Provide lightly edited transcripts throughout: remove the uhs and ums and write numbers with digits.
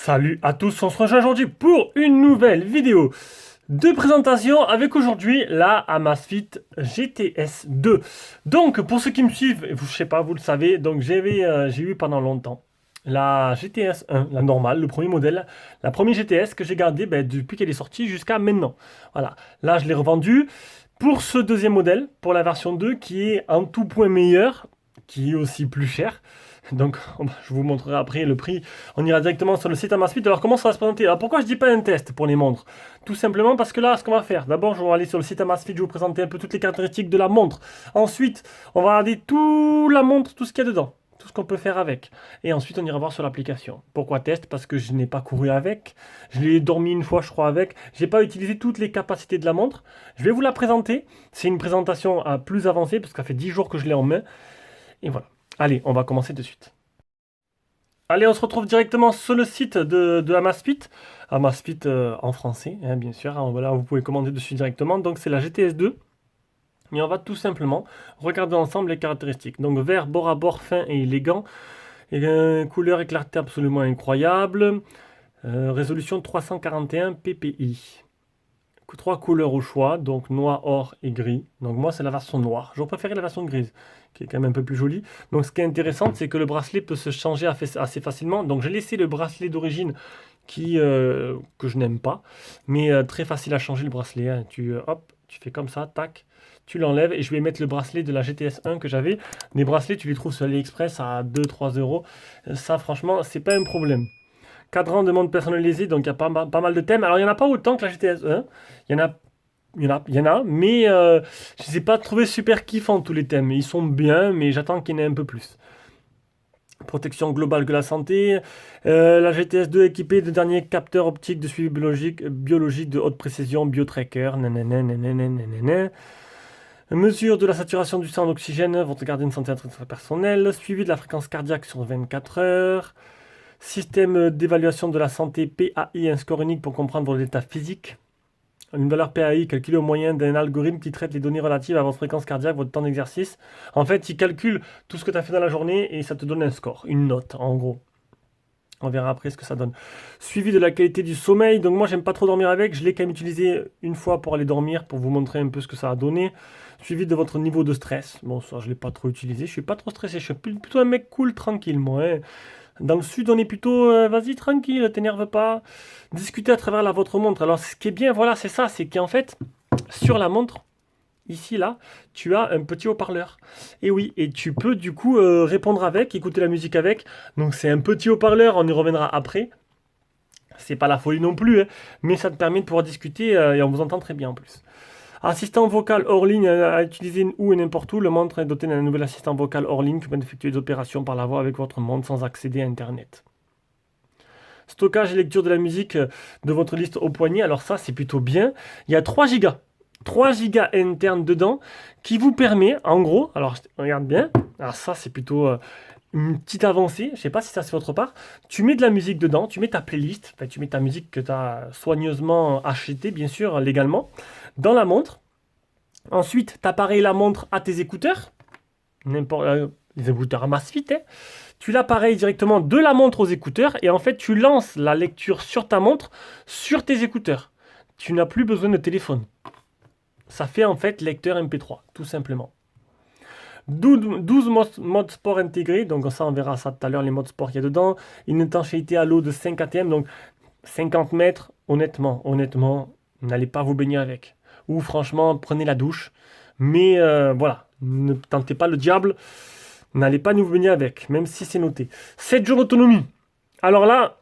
Salut à tous, on se rejoint aujourd'hui pour une nouvelle vidéo de présentation avec aujourd'hui la Amazfit GTS 2. Donc pour ceux qui me suivent, je sais pas, vous le savez, donc j'ai eu pendant longtemps la GTS 1, la normale, le premier modèle, la première GTS que j'ai gardée depuis qu'elle est sortie jusqu'à maintenant. Voilà, là je l'ai revendue pour ce deuxième modèle, pour la version 2 qui est en tout point meilleur, qui est aussi plus cher. Donc, je vous montrerai après le prix. On ira directement sur le site Amazfit. Alors, comment ça va se présenter? Alors, pourquoi je dis pas un test pour les montres? Tout simplement parce que là, ce qu'on va faire, d'abord, je vais aller sur le site Amazfit, je vais vous présenter un peu toutes les caractéristiques de la montre. Ensuite, on va regarder toute la montre, tout ce qu'il y a dedans, tout ce qu'on peut faire avec. Et ensuite, on ira voir sur l'application. Pourquoi test? Parce que je n'ai pas couru avec. Je l'ai dormi une fois, je crois, avec. J'ai pas utilisé toutes les capacités de la montre. Je vais vous la présenter. C'est une présentation plus avancée parce que ça fait 10 jours que je l'ai en main. Et voilà. Allez, on va commencer de suite. Allez, on se retrouve directement sur le site de Amazfit. Amazfit en français, hein, bien sûr. Alors, voilà, vous pouvez commander dessus directement. Donc, c'est la GTS 2. Et on va tout simplement regarder ensemble les caractéristiques. Donc, vert, bord à bord, fin et élégant. Et, couleur et clarté absolument incroyable. Résolution 341 ppi. 3 couleurs au choix, donc noir, or et gris. Donc moi c'est la version noire. J'aurais préféré la version grise, qui est quand même un peu plus jolie. Donc ce qui est intéressant, c'est que le bracelet peut se changer assez facilement. Donc j'ai laissé le bracelet d'origine que je n'aime pas, mais très facile à changer le bracelet. Hein. Hop, tu fais comme ça, tac, tu l'enlèves et je vais mettre le bracelet de la GTS 1 que j'avais. Les bracelets, tu les trouves sur AliExpress à 2-3 euros. Ça franchement, c'est pas un problème. Cadran de montre personnalisé, donc il y a pas mal de thèmes. Alors il n'y en a pas autant que la GTS 1. Il y en a, mais je ne les ai pas trouvés super kiffants tous les thèmes. Ils sont bien, mais j'attends qu'il y en ait un peu plus. Protection globale de la santé. La GTS 2 équipée de derniers capteurs optiques de suivi biologique de haute précision, biotracker. Mesure de la saturation du sang en oxygène, votre garder une santé personnelle. Suivi de la fréquence cardiaque sur 24 heures. Système d'évaluation de la santé PAI, un score unique pour comprendre l'état physique. Une valeur PAI calculée au moyen d'un algorithme qui traite les données relatives à votre fréquence cardiaque, votre temps d'exercice. En fait, il calcule tout ce que tu as fait dans la journée et ça te donne un score, une note en gros. On verra après ce que ça donne. Suivi de la qualité du sommeil. Donc moi, j'aime pas trop dormir avec. Je l'ai quand même utilisé une fois pour aller dormir, pour vous montrer un peu ce que ça a donné. Suivi de votre niveau de stress. Bon, ça, je l'ai pas trop utilisé. Je suis pas trop stressé. Je suis plutôt un mec cool, tranquille, moi. Hein. Dans le sud, on est plutôt, vas-y, tranquille, t'énerve pas. Discuter à travers votre montre. Alors, ce qui est bien, voilà, c'est ça. C'est qu'en fait, sur la montre, ici, là, tu as un petit haut-parleur. Et oui, et tu peux du coup répondre avec, écouter la musique avec. Donc, c'est un petit haut-parleur, on y reviendra après. C'est pas la folie non plus, hein, mais ça te permet de pouvoir discuter et on vous entend très bien en plus. Assistant vocal hors ligne à utiliser où et n'importe où. Le montre est doté d'un nouvel assistant vocal hors ligne qui permet d'effectuer des opérations par la voix avec votre montre sans accéder à Internet. Stockage et lecture de la musique de votre liste au poignet. Alors ça, c'est plutôt bien. Il y a 3 Go. 3 Go internes dedans qui vous permet, en gros, alors regarde bien, alors ça c'est plutôt une petite avancée, je ne sais pas si ça se fait autre part, tu mets de la musique dedans, tu mets ta playlist, tu mets ta musique que tu as soigneusement achetée, bien sûr, légalement, dans la montre. Ensuite, tu appareilles la montre à tes écouteurs, les écouteurs Amazfit, hein. Tu l'appareilles directement de la montre aux écouteurs et en fait, tu lances la lecture sur ta montre, sur tes écouteurs. Tu n'as plus besoin de téléphone. Ça fait en fait lecteur MP3, tout simplement. 12 modes sport intégrés, donc ça on verra ça tout à l'heure, les modes sport qu'il y a dedans. Une étanchéité à l'eau de 5 ATM, donc 50 mètres, honnêtement, n'allez pas vous baigner avec. Ou franchement, prenez la douche. Mais voilà, ne tentez pas le diable, n'allez pas nous baigner avec, même si c'est noté. 7 jours d'autonomie. Alors là,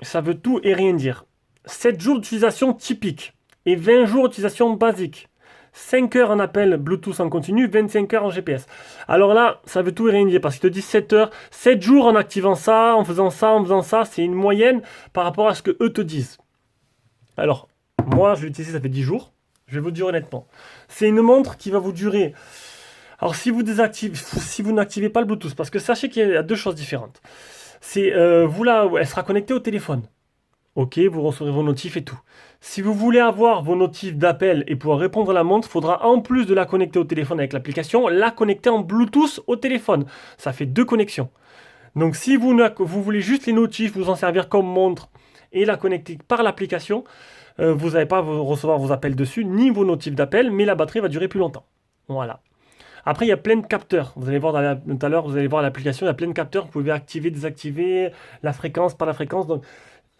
ça veut tout et rien dire. 7 jours d'utilisation typique et 20 jours d'utilisation basique. 5 heures en appel Bluetooth en continu, 25 heures en GPS. Alors là, ça veut tout et rien dire parce qu'il te dit 7 heures, 7 jours en activant ça, en faisant ça, c'est une moyenne par rapport à ce que eux te disent. Alors, moi, je l'ai utilisé, ça fait 10 jours. Je vais vous dire honnêtement. C'est une montre qui va vous durer. Alors, si vous n'activez pas le Bluetooth, parce que sachez qu'il y a 2 choses différentes. Vous là, elle sera connectée au téléphone. Ok, vous recevrez vos notifs et tout. Si vous voulez avoir vos notifs d'appel et pouvoir répondre à la montre, il faudra en plus de la connecter au téléphone avec l'application, la connecter en Bluetooth au téléphone. Ça fait deux connexions. Donc si vous voulez juste les notifs, vous en servir comme montre et la connecter par l'application, vous n'allez pas recevoir vos appels dessus, ni vos notifs d'appel, mais la batterie va durer plus longtemps. Voilà. Après, il y a plein de capteurs. Vous allez voir tout à l'heure, vous allez voir l'application, il y a plein de capteurs. Vous pouvez activer, désactiver la fréquence, pas la fréquence. Donc,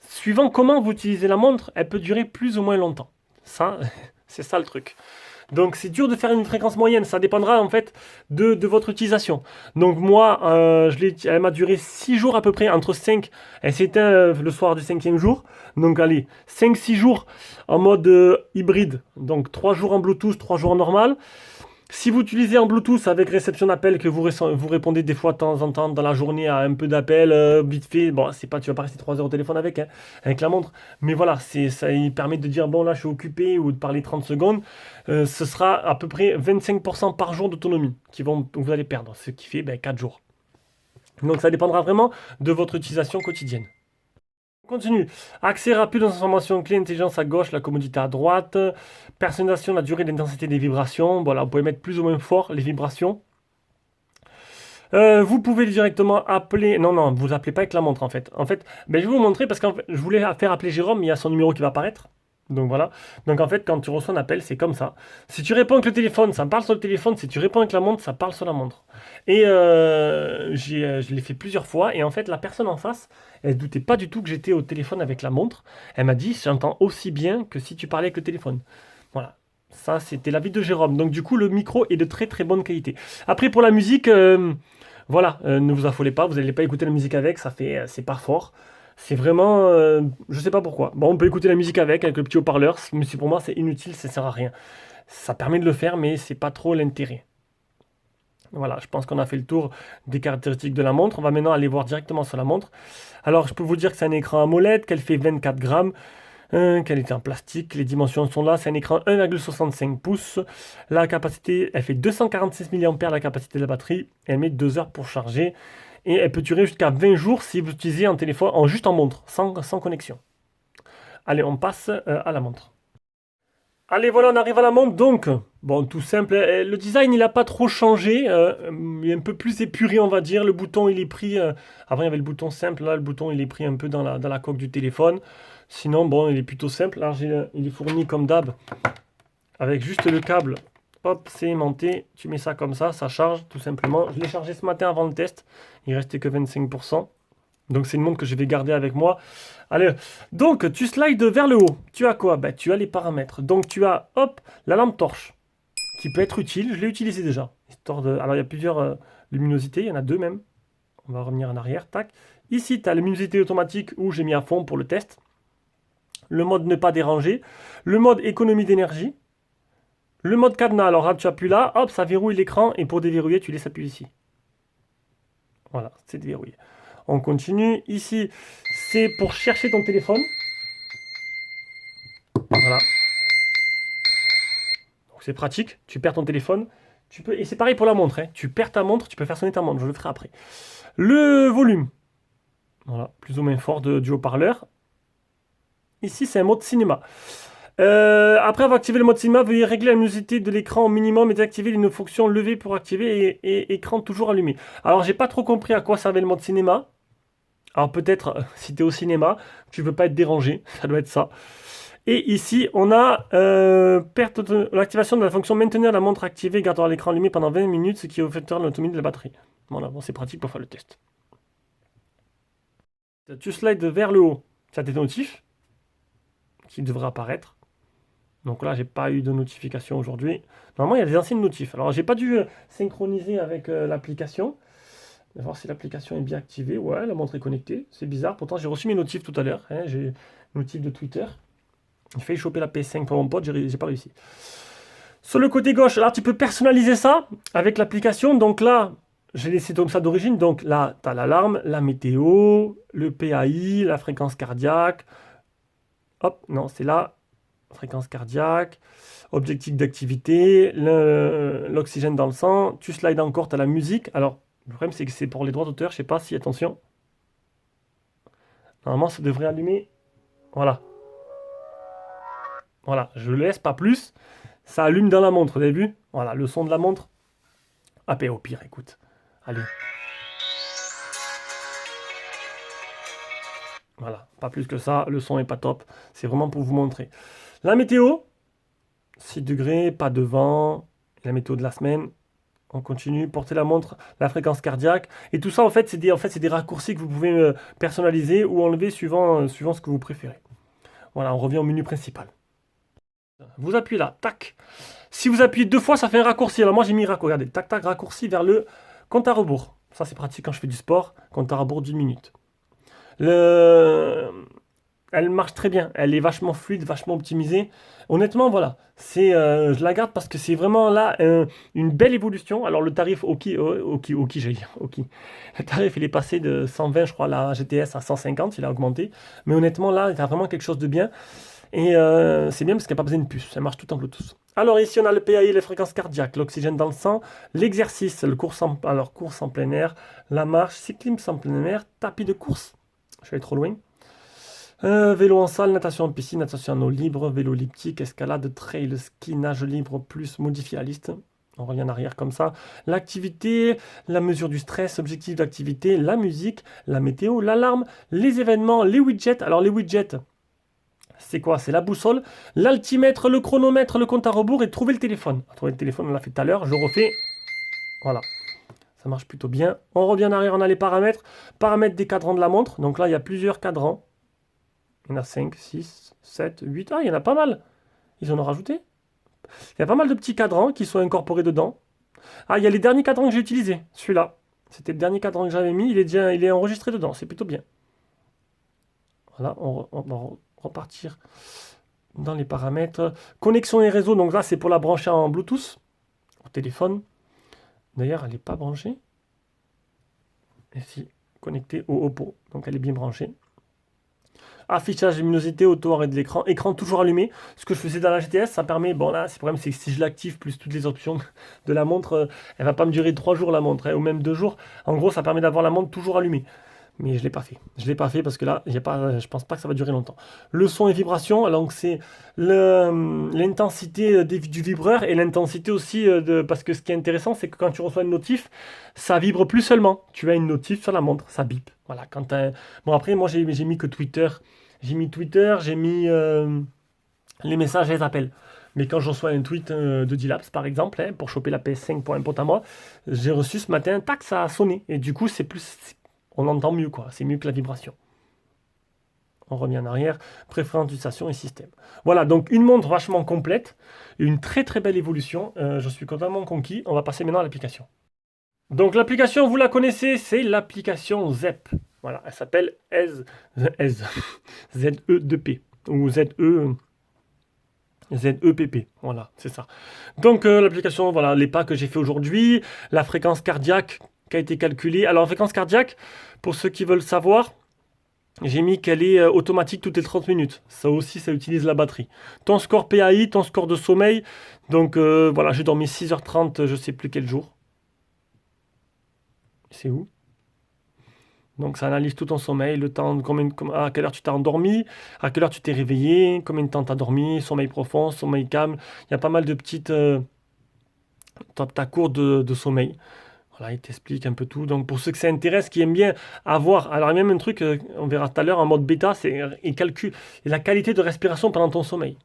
suivant comment vous utilisez la montre, elle peut durer plus ou moins longtemps. Ça, c'est ça le truc. Donc c'est dur de faire une fréquence moyenne, ça dépendra en fait de votre utilisation. Donc moi, elle m'a duré 6 jours à peu près, entre 5, elle s'éteint le soir du cinquième jour. Donc allez, 5-6 jours en mode hybride, donc 3 jours en Bluetooth, 3 jours en normal. Si vous utilisez en Bluetooth avec réception d'appel, que vous répondez des fois de temps en temps dans la journée à un peu d'appel, vite fait, bon, c'est pas, tu vas pas rester 3 heures au téléphone avec, hein, avec la montre, mais voilà, ça, il permet de dire, bon là je suis occupé, ou de parler 30 secondes, ce sera à peu près 25% par jour d'autonomie que vous allez perdre, ce qui fait 4 jours. Donc ça dépendra vraiment de votre utilisation quotidienne. On continue. Accès rapide aux informations clés, intelligence à gauche, la commodité à droite. Personnalisation, la durée d'intensité des vibrations. Voilà, vous pouvez mettre plus ou moins fort les vibrations. Vous pouvez directement appeler. Non, non, vous appelez pas avec la montre en fait. En fait, je vais vous montrer parce que je voulais faire appeler Jérôme, mais il y a son numéro qui va apparaître. Donc voilà. Donc en fait, quand tu reçois un appel, c'est comme ça. Si tu réponds avec le téléphone, ça parle sur le téléphone. Si tu réponds avec la montre, ça parle sur la montre. Et je l'ai fait plusieurs fois. Et en fait, la personne en face, elle doutait pas du tout que j'étais au téléphone avec la montre. Elle m'a dit, j'entends aussi bien que si tu parlais avec le téléphone. Voilà. Ça, c'était l'avis de Jérôme. Donc du coup, le micro est de très très bonne qualité. Après, pour la musique, voilà, ne vous affolez pas. Vous n'allez pas écouter la musique avec. C'est pas fort. C'est vraiment, je sais pas pourquoi. Bon, on peut écouter la musique avec le petit haut-parleur, mais pour moi c'est inutile, ça sert à rien. Ça permet de le faire, mais c'est pas trop l'intérêt. Voilà, je pense qu'on a fait le tour des caractéristiques de la montre. On va maintenant aller voir directement sur la montre. Alors, je peux vous dire que c'est un écran AMOLED, qu'elle fait 24 grammes, qu'elle est en plastique. Les dimensions sont là. C'est un écran 1,65 pouces. La capacité, elle fait 246 mAh la capacité de la batterie. Elle met 2 heures pour charger. Et elle peut durer jusqu'à 20 jours si vous utilisez un téléphone juste en montre, sans connexion. Allez, on passe à la montre. Allez, voilà, on arrive à la montre. Donc, bon, tout simple. Le design, il n'a pas trop changé. Il est un peu plus épuré, on va dire. Le bouton, il est pris. Avant, il y avait le bouton simple. Là, le bouton, il est pris un peu dans la coque du téléphone. Sinon, bon, il est plutôt simple. Là, il est fourni comme d'hab avec juste le câble. Hop, c'est aimanté. Tu mets ça comme ça charge tout simplement. Je l'ai chargé ce matin avant le test. Il restait que 25%. Donc c'est une montre que je vais garder avec moi. Allez, donc tu slides vers le haut. Tu as quoi? Tu as les paramètres. Donc tu as, hop, la lampe torche, qui peut être utile. Je l'ai utilisée déjà. Alors il y a plusieurs luminosités, il y en a deux même. On va revenir en arrière, tac. Ici, tu as la luminosité automatique où j'ai mis à fond pour le test. Le mode ne pas déranger. Le mode économie d'énergie. Le mode cadenas, alors là, tu appuies là, hop, ça verrouille l'écran. Et pour déverrouiller, tu laisses appuyer ici. Voilà, c'est déverrouillé. On continue. Ici, c'est pour chercher ton téléphone. Voilà. Donc c'est pratique. Tu perds ton téléphone. Et c'est pareil pour la montre. Hein. Tu perds ta montre, tu peux faire sonner ta montre. Je le ferai après. Le volume. Voilà, plus ou moins fort du haut-parleur. Ici, c'est un mode cinéma. Après avoir activé le mode cinéma, veuillez régler la luminosité de l'écran au minimum et désactiver une fonction levée pour activer et écran toujours allumé. Alors, j'ai pas trop compris à quoi servait le mode cinéma. Alors peut-être, si tu es au cinéma, tu veux pas être dérangé, ça doit être ça. Et ici, on a l'activation de la fonction maintenir la montre activée, gardant l'écran allumé pendant 20 minutes, ce qui augmentera l'autonomie de la batterie. Voilà, bon, c'est pratique pour faire le test. Tu slides vers le haut, ça a tes notifs, qui devraient apparaître. Donc là, j'ai pas eu de notification aujourd'hui. Normalement, il y a des anciennes notifs. Alors, j'ai pas dû synchroniser avec l'application. On va voir si l'application est bien activée. Ouais, la montre est connectée. C'est bizarre. Pourtant, j'ai reçu mes notifs tout à l'heure. Hein. J'ai notif de Twitter. J'ai failli choper la PS5 pour mon pote. J'ai pas réussi. Sur le côté gauche, là, tu peux personnaliser ça avec l'application. Donc là, j'ai laissé comme ça d'origine. Donc là, tu as l'alarme, la météo, le PAI, la fréquence cardiaque. Hop, non, c'est là. Fréquence cardiaque, objectif d'activité, l'oxygène dans le sang. Tu slides encore, tu as la musique. Alors, le problème, c'est que c'est pour les droits d'auteur. Je sais pas si, attention. Normalement, ça devrait allumer. Voilà. Voilà, je le laisse pas plus. Ça allume dans la montre, vous avez vu? Voilà, le son de la montre. Ah, ben au pire, écoute. Allez, voilà, pas plus que ça. Le son est pas top. C'est vraiment pour vous montrer. La météo, 6 degrés, pas de vent. La météo de la semaine. On continue, portez la montre, la fréquence cardiaque. Et tout ça, en fait, c'est des raccourcis que vous pouvez personnaliser ou enlever suivant ce que vous préférez. Voilà, on revient au menu principal. Vous appuyez là, tac. Si vous appuyez deux fois, ça fait un raccourci. Alors moi, j'ai mis raccourci. Regardez, tac, tac, raccourci vers le compte à rebours. Ça, c'est pratique quand je fais du sport. Compte à rebours d'une minute. Le... Elle marche très bien. Elle est vachement fluide, vachement optimisée. Honnêtement, voilà. Je la garde parce que c'est vraiment là une belle évolution. Alors, le tarif Oki, j'allais dire. Oki. Le tarif, il est passé de 120, je crois, la GTS à 150. Il a augmenté. Mais honnêtement, là, il y a vraiment quelque chose de bien. Et c'est bien parce qu'il n'y a pas besoin de puce. Ça marche tout en Bluetooth. Alors, ici, on a le PAI, les fréquences cardiaques, l'oxygène dans le sang, l'exercice, course en plein air, la marche, cyclisme en plein air, tapis de course. Je suis allé trop loin. Vélo en salle, natation en piscine, natation en eau libre, vélo elliptique, escalade, trail, ski, nage libre, plus modifié à liste. On revient en arrière comme ça. L'activité, la mesure du stress, objectif d'activité, la musique, la météo, l'alarme, les événements, les widgets. Alors les widgets, c'est quoi? C'est la boussole, l'altimètre, le chronomètre, le compte à rebours et trouver le téléphone. Trouver le téléphone, on l'a fait tout à l'heure, je refais. Voilà, ça marche plutôt bien. On revient en arrière, on a les paramètres. Paramètres des cadrans de la montre. Donc là, il y a plusieurs cadrans. Il y en a 5, 6, 7, 8. Ah, il y en a pas mal. Ils en ont rajouté. Il y a pas mal de petits cadrans qui sont incorporés dedans. Ah, il y a les derniers cadrans que j'ai utilisés. Celui-là. C'était le dernier cadran que j'avais mis. Il est enregistré dedans. C'est plutôt bien. Voilà, on va repartir dans les paramètres. Connexion et réseau. Donc là, c'est pour la brancher en Bluetooth au téléphone. D'ailleurs, elle n'est pas branchée. Et si, connectée au Oppo. Donc elle est bien branchée. Affichage luminosité, auto-arrêt de l'écran, écran toujours allumé. Ce que je faisais dans la GTS, ça permet, bon là, le problème c'est que si je l'active plus toutes les options de la montre, elle va pas me durer 3 jours la montre, hein, ou même 2 jours. En gros, ça permet d'avoir la montre toujours allumée. Mais je l'ai pas fait. Je l'ai pas fait parce que là, je pense pas que ça va durer longtemps. Le son et vibration, alors c'est l'intensité du vibreur et l'intensité aussi parce que ce qui est intéressant, c'est que quand tu reçois une notif, ça vibre plus seulement. Tu as une notif sur la montre, ça bip. Voilà. Bon après, moi j'ai mis que Twitter. J'ai mis Twitter, j'ai mis les messages et les appels. Mais quand je reçois un tweet de Dilapse, par exemple, hein, pour choper la PS5 pour un pote à moi, j'ai reçu ce matin, tac, ça a sonné. Et du coup, on entend mieux, quoi. C'est mieux que la vibration. On revient en arrière. Préférence d'utilisation et système. Voilà, donc une montre vachement complète. Une très très belle évolution. Je suis totalement conquis. On va passer maintenant à l'application. Donc l'application, vous la connaissez, c'est l'application ZEP. Voilà, elle s'appelle ZE2P ou ZEPP. Voilà, c'est ça. Donc l'application, voilà, les pas que j'ai fait aujourd'hui, la fréquence cardiaque qui a été calculée. Alors fréquence cardiaque, pour ceux qui veulent savoir, j'ai mis qu'elle est automatique toutes les 30 minutes. Ça aussi, ça utilise la batterie. Ton score PAI, ton score de sommeil. Donc voilà, j'ai dormi 6h30, je sais plus quel jour. C'est où? Donc ça analyse tout ton sommeil, le temps, à quelle heure tu t'es endormi, à quelle heure tu t'es réveillé, combien de temps tu as dormi, sommeil profond, sommeil calme. Il y a pas mal de petites ta courbe de sommeil. Voilà, il t'explique un peu tout. Donc pour ceux que ça intéresse, qui aiment bien avoir, alors il y a même un truc, on verra tout à l'heure en mode bêta, c'est il calcule la qualité de respiration pendant ton sommeil.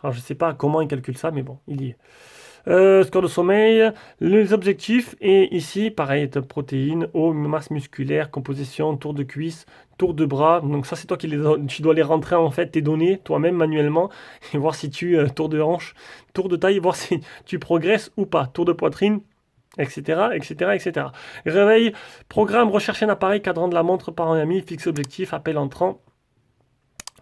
Alors je sais pas comment il calcule ça, mais bon, il y est. Score de sommeil, les objectifs, et ici, pareil, protéines, eau, masse musculaire, composition, tour de cuisse, tour de bras. Donc ça, c'est toi tu dois les rentrer en fait, tes données, toi-même manuellement, et voir si tour de hanche, tour de taille, voir si tu progresses ou pas, tour de poitrine, etc., etc., etc. Réveil, programme, rechercher un appareil, cadran de la montre par un ami, fixe objectif, appel entrant.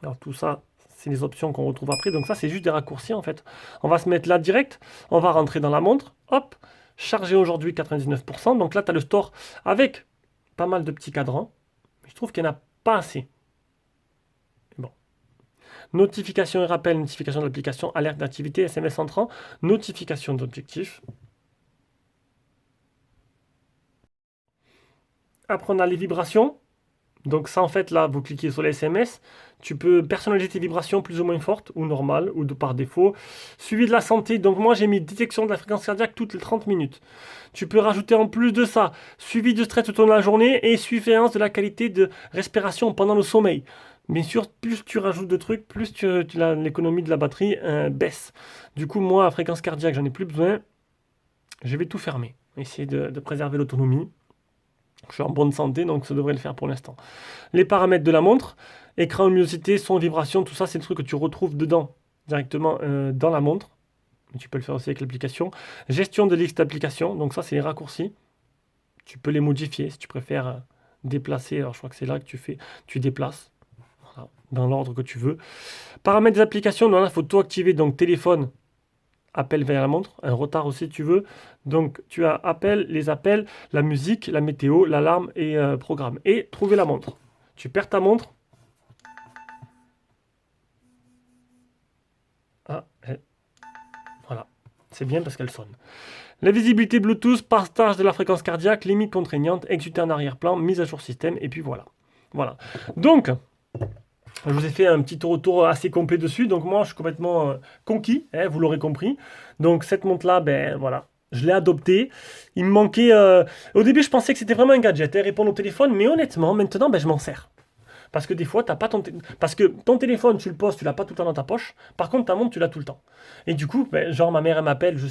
Alors tout ça, c'est les options qu'on retrouve après. Donc ça, c'est juste des raccourcis en fait. On va se mettre là direct. On va rentrer dans la montre. Hop, chargé aujourd'hui 99%. Donc là, tu as le store avec pas mal de petits cadrans. Mais je trouve qu'il n'y en a pas assez. Bon. Notification et rappel, notification de l'application, alerte d'activité, SMS entrant, notification d'objectif. Après, on a les vibrations. Donc ça, en fait, là, vous cliquez sur les SMS, tu peux personnaliser tes vibrations plus ou moins fortes, ou normales, ou par défaut. Suivi de la santé, donc moi j'ai mis détection de la fréquence cardiaque toutes les 30 minutes. Tu peux rajouter en plus de ça, suivi de stress tout au long de la journée et surveillance de la qualité de respiration pendant le sommeil. Bien sûr, plus tu rajoutes de trucs, plus l'économie de la batterie baisse. Du coup, moi, fréquence cardiaque, j'en ai plus besoin. Je vais tout fermer. Essayer de préserver l'autonomie. Je suis en bonne santé, donc ça devrait le faire pour l'instant. Les paramètres de la montre, écran, luminosité, son, vibration, tout ça, c'est des trucs que tu retrouves dedans, directement dans la montre. Tu peux le faire aussi avec l'application. Gestion de liste d'applications, donc ça, c'est les raccourcis. Tu peux les modifier si tu préfères déplacer. Alors, je crois que c'est là que tu déplaces. Voilà, dans l'ordre que tu veux. Paramètres des applications, il faut tout activer, donc téléphone, appel vers la montre, un retard aussi tu veux. Donc tu as les appels, la musique, la météo, l'alarme et programme. Et trouver la montre. Tu perds ta montre. Ah, voilà. C'est bien parce qu'elle sonne. La visibilité Bluetooth, partage de la fréquence cardiaque, limite contraignante, exécuter en arrière-plan, mise à jour système, et puis voilà. Voilà. Donc, je vous ai fait un petit retour assez complet dessus. Donc moi, je suis complètement conquis, hein, vous l'aurez compris. Donc cette montre-là, ben voilà, je l'ai adoptée. Il me manquait... Au début, je pensais que c'était vraiment un gadget, hein, répondre au téléphone. Mais honnêtement, maintenant, ben, je m'en sers. Parce que des fois, t'as pas parce que ton téléphone, tu le poses, tu l'as pas tout le temps dans ta poche. Par contre, ta montre, tu l'as tout le temps. Et du coup, ben, genre, ma mère, elle m'appelle, je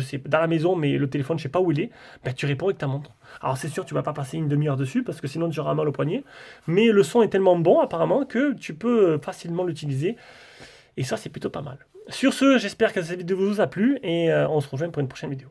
sais, dans la maison, mais le téléphone, je sais pas où il est. Ben, tu réponds avec ta montre. Alors, c'est sûr, tu vas pas passer une demi-heure dessus, parce que sinon, tu auras mal au poignet. Mais le son est tellement bon, apparemment, que tu peux facilement l'utiliser. Et ça, c'est plutôt pas mal. Sur ce, j'espère que cette vidéo vous a plu, et on se rejoint pour une prochaine vidéo.